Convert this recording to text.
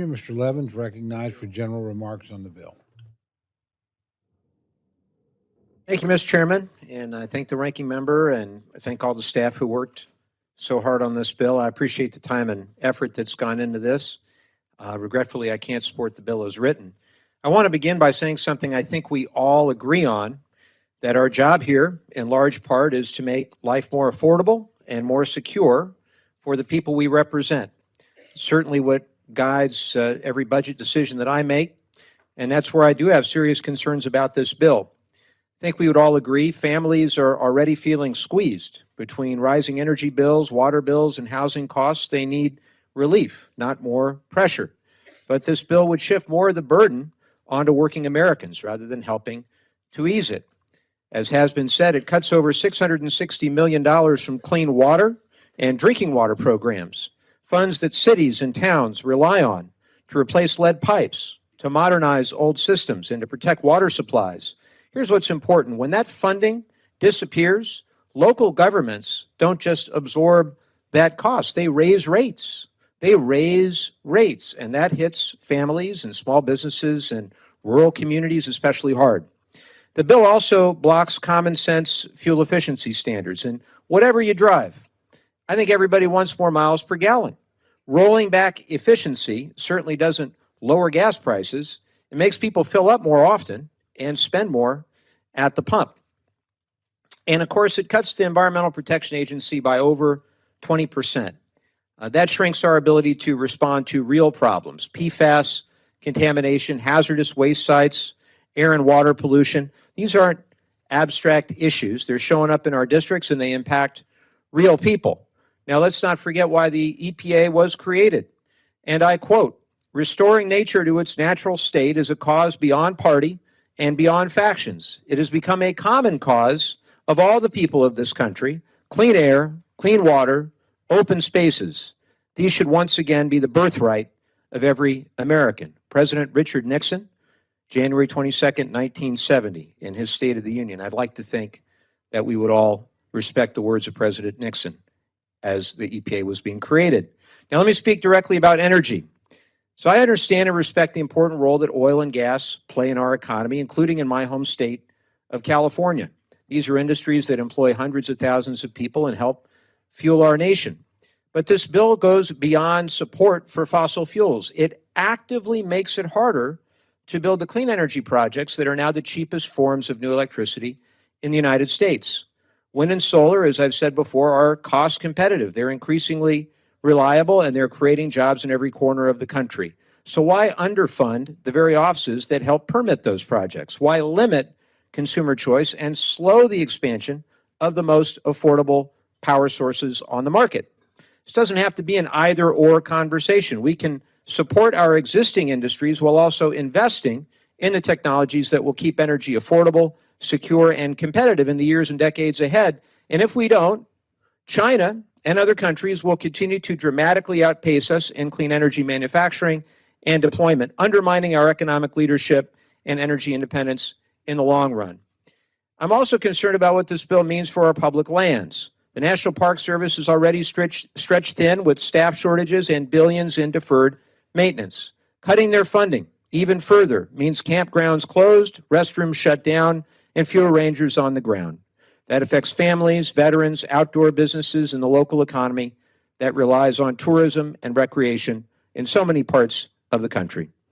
Mr. Levin is recognized for general remarks on the bill. Thank you, Mr. Chairman, and I thank the ranking member and I thank all the staff who worked so hard on this bill. I appreciate the time and effort that's gone into this. Regretfully, I can't support the bill as written. I want to begin by saying something I think we all agree on, that our job here, in large part, is to make life more affordable and more secure for the people we represent. Certainly what guides every budget decision that I make, and that's where I do have serious concerns about this bill. I think we would all agree families are already feeling squeezed between rising energy bills, water bills, and housing costs. They need relief, not more pressure. But this bill would shift more of the burden onto working Americans rather than helping to ease it. As has been said, it cuts over $660 million from clean water and drinking water programs, funds that cities and towns rely on to replace lead pipes, to modernize old systems, and to protect water supplies. Here's what's important. When that funding disappears, local governments don't just absorb that cost. They raise rates. They raise rates, and that hits families and small businesses and rural communities especially hard. The bill also blocks common sense fuel efficiency standards. And whatever you drive, I think everybody wants more miles per gallon. Rolling back efficiency certainly doesn't lower gas prices. It makes people fill up more often and spend more at the pump. And of course, it cuts the Environmental Protection Agency by over 20%. That shrinks our ability to respond to real problems: PFAS, contamination, hazardous waste sites, air and water pollution. These aren't abstract issues. They're showing up in our districts and they impact real people. Now, let's not forget why the EPA was created. And I quote, "Restoring nature to its natural state is a cause beyond party and beyond factions. It has become a common cause of all the people of this country. Clean air, clean water, open spaces. These should once again be the birthright of every American." President Richard Nixon, January 22nd, 1970, in his State of the Union. I'd like to think that we would all respect the words of President Nixon as the EPA was being created. Now, let me speak directly about energy. So I understand and respect the important role that oil and gas play in our economy, including in my home state of California. These are industries that employ hundreds of thousands of people and help fuel our nation. But this bill goes beyond support for fossil fuels. It actively makes it harder to build the clean energy projects that are now the cheapest forms of new electricity in the United States. Wind and solar, as I've said before, are cost competitive. They're increasingly reliable, and they're creating jobs in every corner of the country. So why underfund the very offices that help permit those projects? Why limit consumer choice and slow the expansion of the most affordable power sources on the market? This doesn't have to be an either-or conversation. We can support our existing industries while also investing in the technologies that will keep energy affordable, secure, and competitive in the years and decades ahead. And if we don't, China and other countries will continue to dramatically outpace us in clean energy manufacturing and deployment, undermining our economic leadership and energy independence in the long run. I'm also concerned about what this bill means for our public lands. The National Park Service is already stretched thin with staff shortages and billions in deferred maintenance. Cutting their funding even further means campgrounds closed, restrooms shut down, and fewer rangers on the ground. That affects families, veterans, outdoor businesses, and the local economy that relies on tourism and recreation in so many parts of the country.